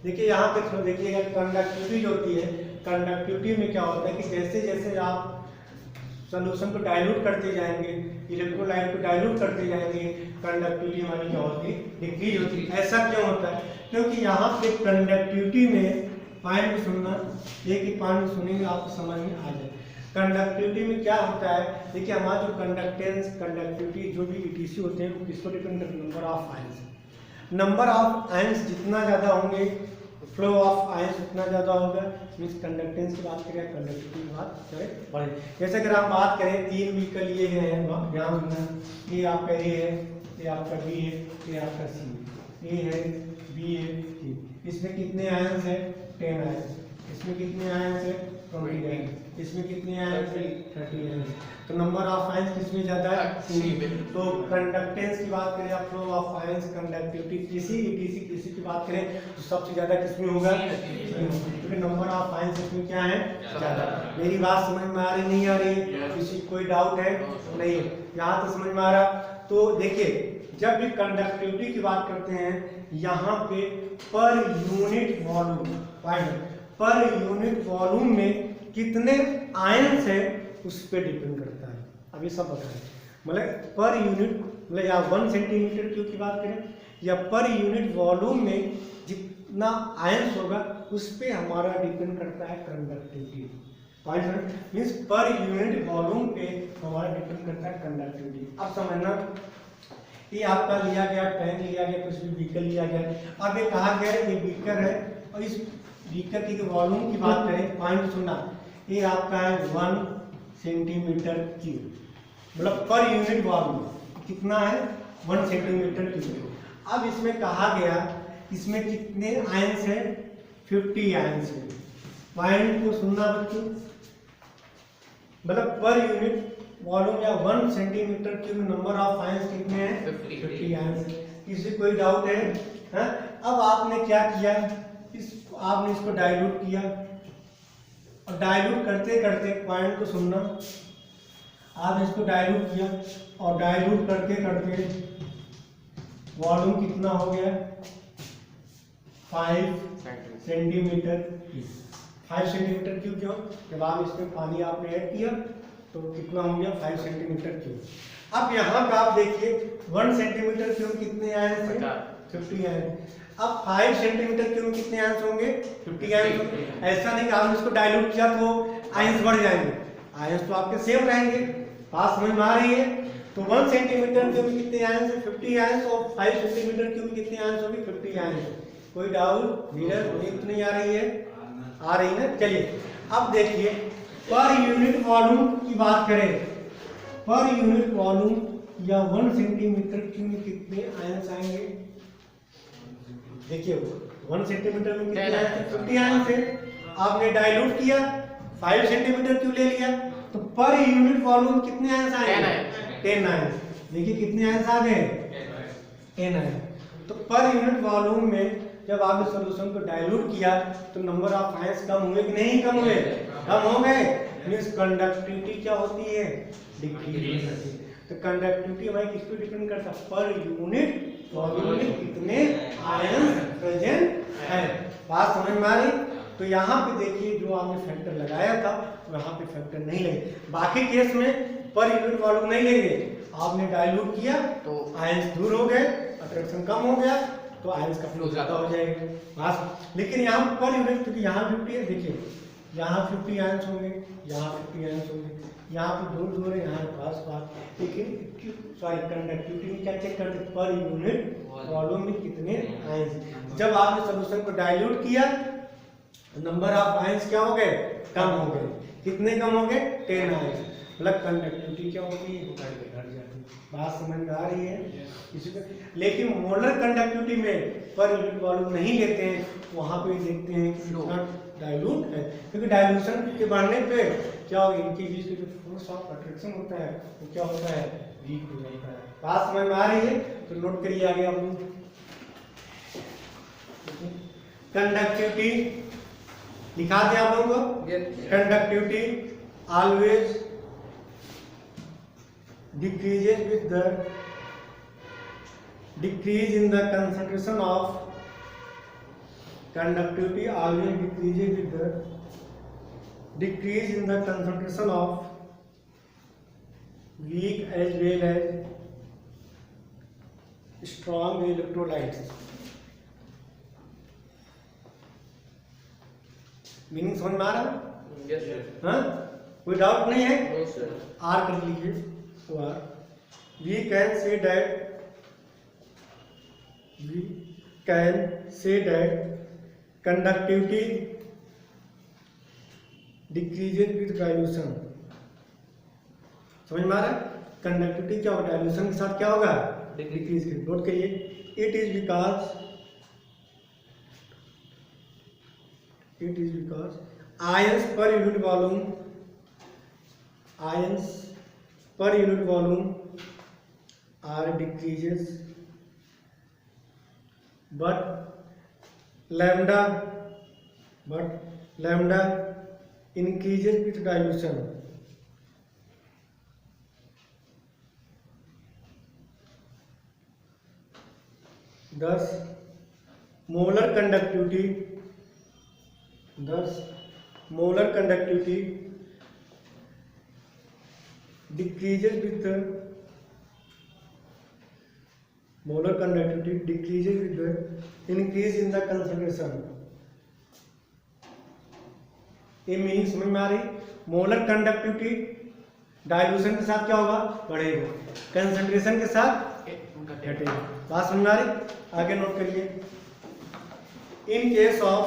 देखिए यहाँ पे थोड़ा देखिएगा। कंडक्टिविटी जो होती है, कंडक्टिविटी में क्या होता है कि जैसे जैसे आप सॉल्यूशन को डाइल्यूट करते जाएंगे, इलेक्ट्रोलाइट को डाइल्यूट करते जाएंगे, कंडक्टिविटी हमारी क्या होती है, डिक्रीज होती है। ऐसा क्यों होता है? क्योंकि यहाँ पे कंडक्टिविटी में पॉइंट सुनना, एक ही पॉइंट सुनेंगे आपको समझ में आ जाए। कंडक्टिविटी में क्या होता है, देखिए हमारा जो कंडक्टेंस कंडक्टिविटी जो भी ईटीसी होते हैं वो किसको डिपेंड करते हैं, number of ions. Number of ions जितना ज़्यादा होंगे फ्लो ऑफ आयंस उतना ज़्यादा होगा। मीन्स कंडक्टेंस की बात करें, कंडक्टिविटी की बात करें बढ़े। जैसे अगर हम बात करें 3 व्हीकल लिए गए हैं यहाँ, ये आपका ए है, ये आपका बी है, ये आपका सी है, ए है, बी है, सी। इसमें कितने आयंस है, 10 आयंस। इसमें कितने आयंस है, 20 आयंस। इसमें कितने आयंस है, 30 आयंस। तो नंबर ऑफ आयंस किसमें ज़्यादा है, तो कंडक्टेंस की बात करें या फ्लो ऑफ आयंस, कंडक्टिविटी किसी की बात करें तो सबसे ज़्यादा किसमें होगा, क्योंकि नंबर ऑफ आयंस इसमें क्या है, ज़्यादा। मेरी बात समझ में आ रही नहीं आ रही, किसी कोई डाउट है? नहीं, यहाँ तो समझ में आ रहा। तो देखिए जब भी कंडक्टिविटी की बात करते हैं यहाँ पे per unit volume, per unit volume में कितने आयंस है उस पर डिपेंड करता है। अब ये सब बताएं, मतलब पर यूनिट, मतलब या 1 सेंटीमीटर क्यूब की बात करें या पर यूनिट वॉल्यूम में जितना आयंस होगा उस पर हमारा डिपेंड करता है conductivity. Point means per unit volume पे हमारा डिपेंड करता है कंडक्टिविटी। अब समझना, ये आपका लिया गया टैंक लिया गया, कुछ भी बीकर लिया गया। अब ये कहा गया ये बीकर है और इस बीकर की वॉल्यूम की बात करें, पॉइंट सुनना, ये आपका है 1 सेंटीमीटर क्यूब, मतलब पर यूनिट वॉल्यूम कितना है, 1 सेंटीमीटर क्यूब। अब इसमें कहा गया इसमें कितने आयंस है, 50 आयंस है। पॉइंट को सुनना बच्चों, मतलब पर यूनिट वॉल्यूम या 1 सेंटीमीटर क्यूब में नंबर ऑफ आयंस कितने हैं, 50 आयंस। किसी कोई डाउट है? अब आपने क्या किया, आपने इसको डाइल्यूट किया और डाइल्यूट करते करते, पॉइंट को सुनना, आप इसको डाइल्यूट किया और डाइल्यूट करते करते वॉल्यूम कितना हो गया 5 सेंटीमीटर क्यूब। 5 सेंटीमीटर क्यूब क्यों? जब आप इसमें पानी आपने ऐड किया तो कितना हो गया 5 सेंटीमीटर क्यूब। अब यहाँ पे आप देखिए 1 सेंटीमीटर क्यूब कितने आयंस हैं 50 आयंस। अब 5 सेंटीमीटर क्यूब कितने आयंस होंगे 50 आयंस। ऐसा नहीं कि आपने इसको डाइल्यूट किया तो आयंस बढ़ जाएंगे, आयंस तो आपके सेम रहेंगे। बात समझ में आ रही है? तो 1 सेंटीमीटर क्यूब कितने आयंस है 50 आयंस और 5 सेंटीमीटर क्यूब कितने आयंस होंगे 50 आयंस। कोई डाउट नीरज तो नहीं आ रही है? आ रही ना। चलिए अब देखिए पर यूनिट वॉल्यूम की बात करें, पर यूनिट वॉल्यूम या 1 सेंटीमीटर क्यूब कितने आयंस आएंगे। देखिए 1 सेंटीमीटर में कितने आयंस है 50 आयंस है। आपने डाइल्यूट किया 5 सेंटीमीटर क्यूब ले लिया तो पर यूनिट वॉल्यूम कितने आयंस आएंगे 10 आयंस। देखिए कितने आयंस आ गए 10 आयंस। तो पर यूनिट वॉल्यूम में जब आपने सॉल्यूशन को डाइल्यूट किया तो नंबर ऑफ आयंस कम हुए कि नहीं कम हुए? कम हो गए। मींस कंडक्टिविटी क्या होती है डिक्रीज होती है। तो कंडक्टिविटी हमारी किस पे डिपेंड करता है पर यूनिट वॉल्यूम में कितने आयंस प्रेजेंट है। बात समझ में आ रही? तो यहाँ पे देखिए जो आपने फैक्टर लगाया था वहाँ पे फैक्टर नहीं लगे। बाकी केस में पर यूनिट वॉल्यूम नहीं लेंगे। आपने डाइल्यूट किया तो आयंस दूर हो गए, अट्रैक्शन कम हो गया तो आयंस का फ्लो ज्यादा हो जाएगा। बस लेकिन यहाँ पर यूनिट क्योंकि यहाँ 50 है, देखिए यहाँ 50 आयंस होंगे, यहाँ 50 आयंस होंगे, यहाँ पे दूर दूर है, यहाँ पास। लेकिन सॉरी कंडक्टिविटी में क्या चेक करते पर यूनिट वॉल्यूम में कितने आयंस। जब आपने सॉल्यूशन को डाइल्यूट किया नंबर ऑफ आयंस क्या हो गए कम हो गए। कितने कम हो गए 10 आयंस। मतलब कंडक्टिविटी क्या होती है घट जाती है। बात समझ में आ रही है? इसी पे लेकिन मोलर कंडक्टिविटी में पर यूनिट वॉल्यूम नहीं लेते हैं, वहां पे देखते हैं कि कितना डाइल्यूट है। क्योंकि डाइल्यूशन के बढ़ने पे क्या होगा इनके बीच के जो फोर्स ऑफ अट्रैक्शन होता है वो क्या होता है वीक हो जाता है। बात समझ में आ रही है? तो नोट करिए आगे आप लोग। कंडक्टिविटी लिखा दिया आप लोगों को। Conductivity always decreases with the decrease in the concentration of conductivity always decreases with the decrease in the concentration of weak as well as strong electrolytes। Meaning समझ में आ रहा है? हाँ कोई डाउट नहीं है? आर कर लीजिए। We can say that conductivity decreases with dilution। समझ में आ रहा है? कंडक्टिविटी क्या होगा डाइल्यूशन के साथ क्या होगा डिक्रीज। नोट करिए it is because ions per unit volume are decreases but lambda increases with dilution। thus molar conductivity decreases with the increase in the concentration। ये मीनिंग समझ में आ रही? मोलर कंडक्टिविटी डाइल्यूशन के साथ क्या होगा बढ़ेगा, कंसंट्रेशन के साथ घटेगा। बात समझ में आ रही? आगे नोट करिए। इन केस ऑफ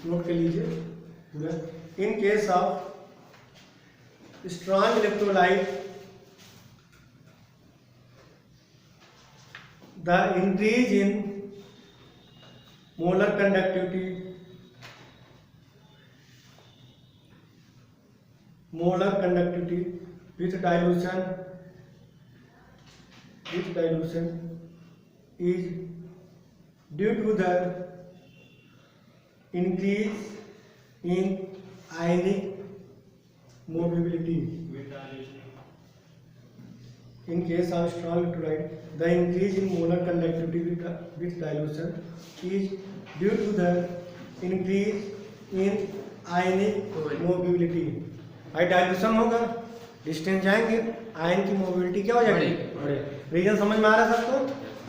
नोट कर लीजिए in case of strong electrolyte the increase in molar conductivity with dilution is due to the increase in ionic mobility. In case of strong electrolyte, the increase in molar conductivity with dilution is due to the increase in ionic mobility. भाई dilution होगा, distance जाएंगे, ion की mobility क्या हो जाएगी, बढ़ेगी। Reason समझ में आ रहा है सबको?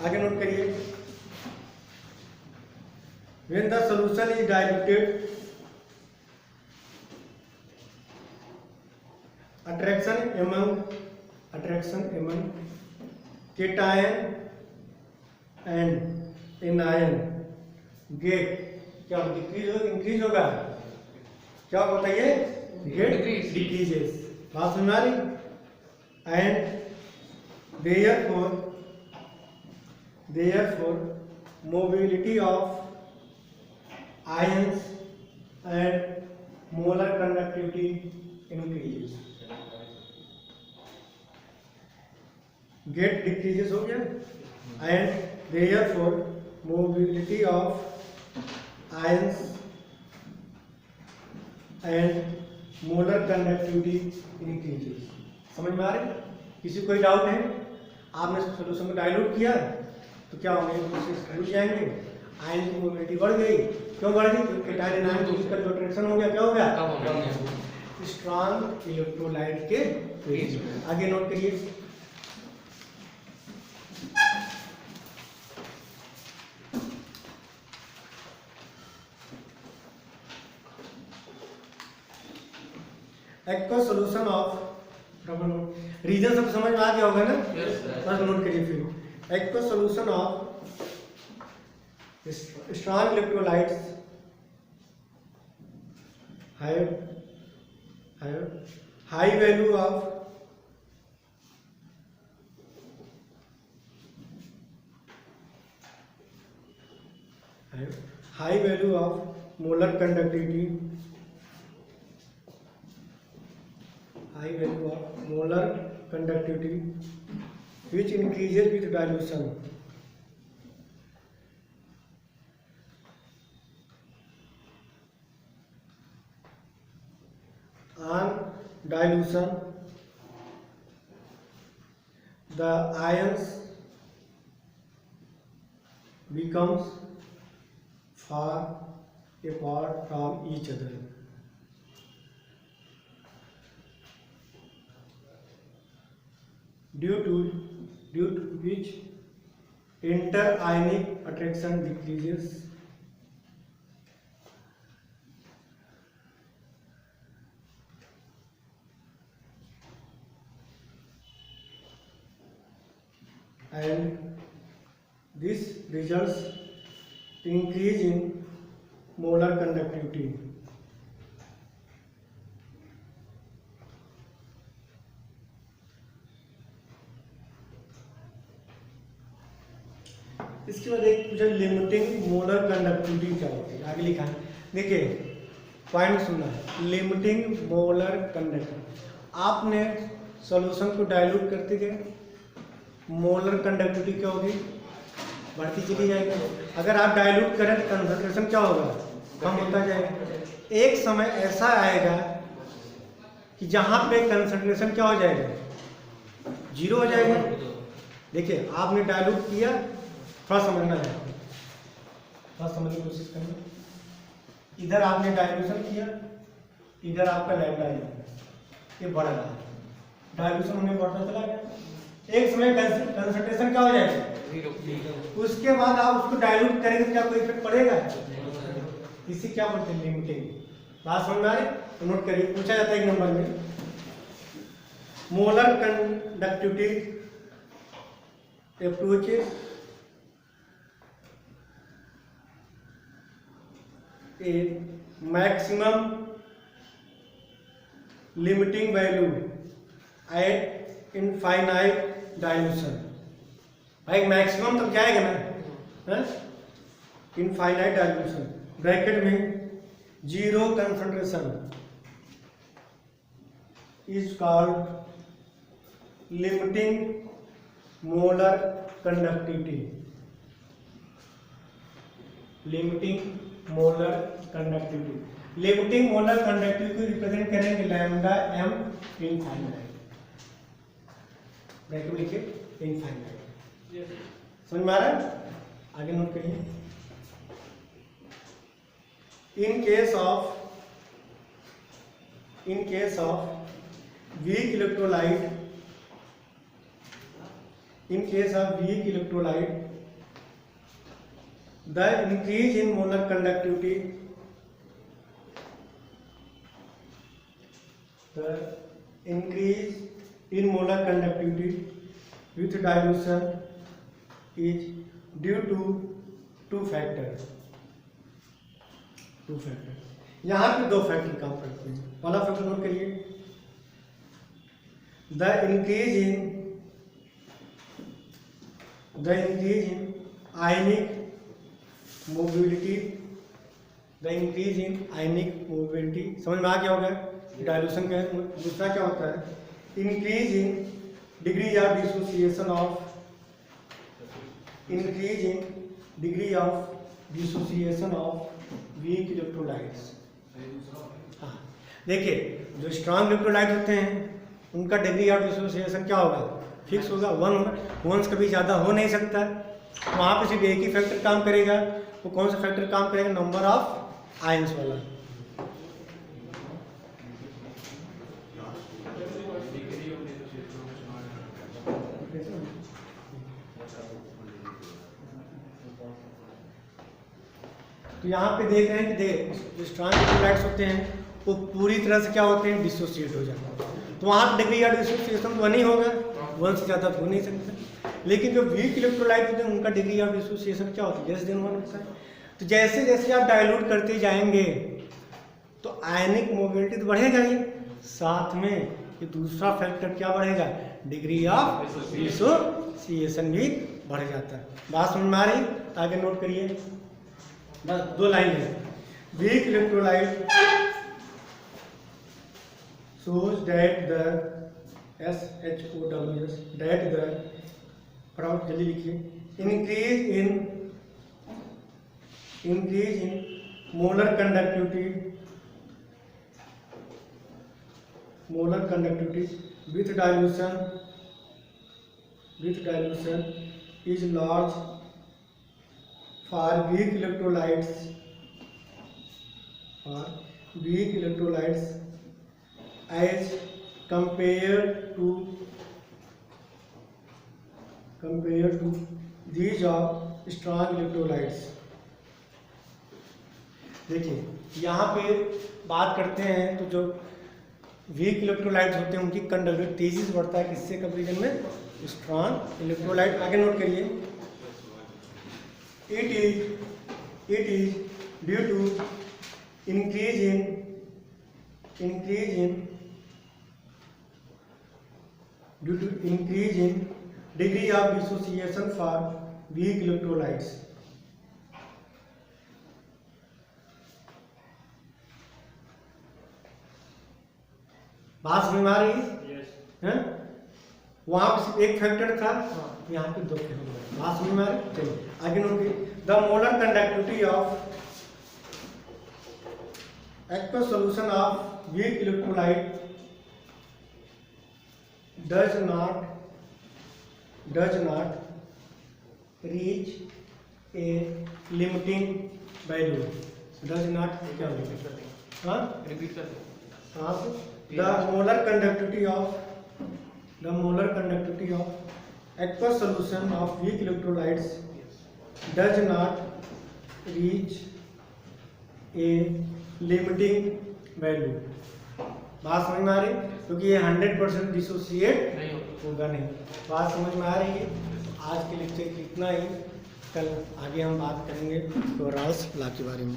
आगे नोट करिए। When the solution is diluted, attraction among cation and anion get क्या डिक्रीज होगा, इंक्रीज होगा, क्या होता है ये, गेट डिक्रीजेस। बात समझ में आ रही? And therefore mobility of ions and molar conductivity increases. Get decreases हो गया, and therefore mobility of ions and molar conductivity increases. समझ में आ रही? किसी कोई डाउट है? आपने सोल्यूशन को डाइल्यूट किया तो क्या होंगे, रुक जाएंगे, आयन की मोबिलिटी बढ़ गई। क्यों बढ़ गई? क्योंकि केटायन आयन को इसका जो अट्रैक्शन हो गया, क्या हो गया, स्ट्रॉन्ग इलेक्ट्रोलाइट के रेज में। आगे नोट करिए। एक्वा सॉल्यूशन ऑफ रीजन सब समझ में आ गया होगा ना? बस नोट करिए फिर। Aqua solution of strong electrolytes high value of molar conductivity, high value of molar conductivity which increases with dilution. On dilution, the ions becomes far apart from each other. Due to which inter-ionic attraction decreases. And this results increase in molar conductivity. इसके बाद एक पूछा limiting molar conductivity क्या होती है, आगे लिखा है। देखिए पॉइंट सुनना है, लिमिटिंग मोलर कंडक्टिविटी। आपने सॉल्यूशन को डाइल्यूट करते गए, मोलर कंडक्टिविटी क्या होगी, बढ़ती चली जाएगी। अगर आप डाइल्यूट करें तो कंसंट्रेशन क्या होगा, कम होता जाएगा। एक समय ऐसा आएगा कि जहाँ पे कंसंट्रेशन क्या हो जाएगा, जीरो हो जाएगा। देखिए आपने डाइल्यूट किया, थोड़ा समझना है, थोड़ा समझने की कोशिश करना। इधर आपने डाइल्यूशन किया, इधर आपका लैम्डा ये बढ़ रहा है, डाइल्यूशन होने बढ़ता चला गया। एक समय कंसंट्रेशन क्या हो जाएगा, उसके बाद आप उसको डाइल्यूट करेंगे तो क्या कोई इफेक्ट पड़ेगा? इसी क्या बोलते हैं, लिमिटिंग। बात समझ में आ रही? तो नोट करिए, पूछा जाता है एक नंबर में, molar conductivity approaches a maximum limiting value at infinite dilution। भाई मैक्सिमम तक जाएगा ना, इनफाइनाइट डाइल्यूशन, ब्रैकेट में zero concentration is called limiting molar conductivity. Limiting molar conductivity limiting molar conductivity को रिप्रेजेंट करेंगे लैम्डा एम इनफाइनाइट, ब्रैकेट में लिखिए infinite. समझ में आ रहा है? आगे नोट करिए। In case of weak electrolyte, the increase in molar conductivity with dilution is due to two factors। यहाँ पे दो फैक्टर काम करते हैं। पहला फैक्टर नोट करिए, the increase in ionic mobility, समझ में आ गया होगा डाइल्यूशन का। दूसरा क्या होता है, increase in degree of dissociation of weak electrolytes. हाँ देखिए, जो स्ट्रॉन्ग इलेक्ट्रोलाइट होते हैं उनका डिग्री ऑफ डिसोसिएशन क्या होगा, फिक्स होगा, 1 होगा। 1 से कभी ज़्यादा हो नहीं सकता। वहाँ पे सिर्फ एक ही फैक्टर काम करेगा। वो कौन सा फैक्टर काम करेगा, नंबर ऑफ आयंस वाला। तो यहाँ पे देख रहे हैं कि जो स्ट्रॉन्ग इलेक्ट्रोलाइट्स होते हैं वो पूरी तरह से क्या होते हैं, डिसोसिएट हो जाते हैं। तो वहाँ डिग्री ऑफ डिसोसिएशन तो नहीं होगा, 1 से ज़्यादा हो नहीं सकता। लेकिन जो वीक इलेक्ट्रोलाइट होते हैं उनका डिग्री ऑफ डिसोसिएशन क्या होता है, लेस देन 1 होता है। तो जैसे जैसे आप डाइल्यूट करते जाएंगे तो आयनिक मोबिलिटी तो बढ़ेगा ही, साथ में ये दूसरा फैक्टर क्या बढ़ेगा, डिग्री ऑफ डिसोसिएशन भी बढ़ जाता है। बात समझ में आ रही? आगे नोट करिए, बस 2 लाइन है। Weak electrolyte shows that the SHOWS that the problem जल्दी लिखिए, increase in molar conductivity with dilution is large for weak electrolytes as compared to these of strong electrolytes। देखिए यहाँ पे बात करते हैं तो जो वीक इलेक्ट्रोलाइट्स होते हैं उनकी कंडक्टिविटी तेजी से बढ़ता है, किससे कंपेरिजन में, स्ट्रॉन्ग इलेक्ट्रोलाइट। आगे नोट करिए, it is due to increase in degree of dissociation for weak electrolytes। बात समझ में आ रही है? वहां पे सिर्फ एक फैक्टर था, यहाँ पे 2 फैक्टर। बात समझ में आ रही? चलिए आगे नोट करिए, the molar conductivity of aqueous solution of weak electrolyte does not reach a limiting value। does not क्या हाँ रिपीट कर दो। हाँ, the molar conductivity of aqueous solution of weak electrolytes does not reach a limiting value। बात समझ में आ रही? क्योंकि ये 100% डिसोसिएट होगा नहीं। बात समझ में आ रही है? आज के लेक्चर इतना ही, कल आगे हम बात करेंगे क्लोरल्स लॉ के बारे में।